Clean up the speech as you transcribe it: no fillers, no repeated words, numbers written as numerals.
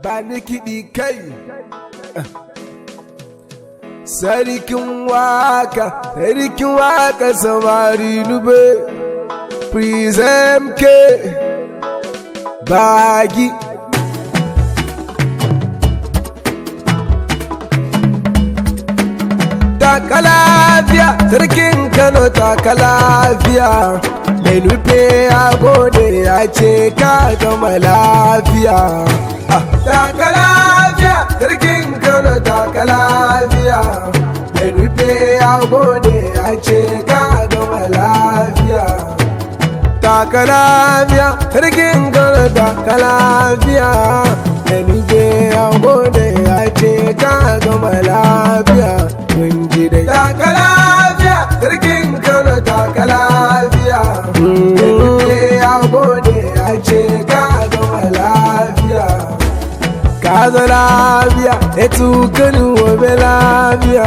ba ni kiɗi kai sarkin waka samari nube Prism ke bagi taka lafiya sarkin Kano taka lafiya mai nufe ya gode ya ce ka gama lafiya taka lafiya sarkin Kano taka lafiya mai nufe ya gode ya ce ka gama lafiya taka lafiya sarkin Kano taka lafiya mai nufe ya gode ya ce ka gama lafiya mun ji dai taka lafiya sarkin Kano taka lafiya mai nufe ya gode ya ce ka gama lafiya kaza lafiya etukanu wabe lafiya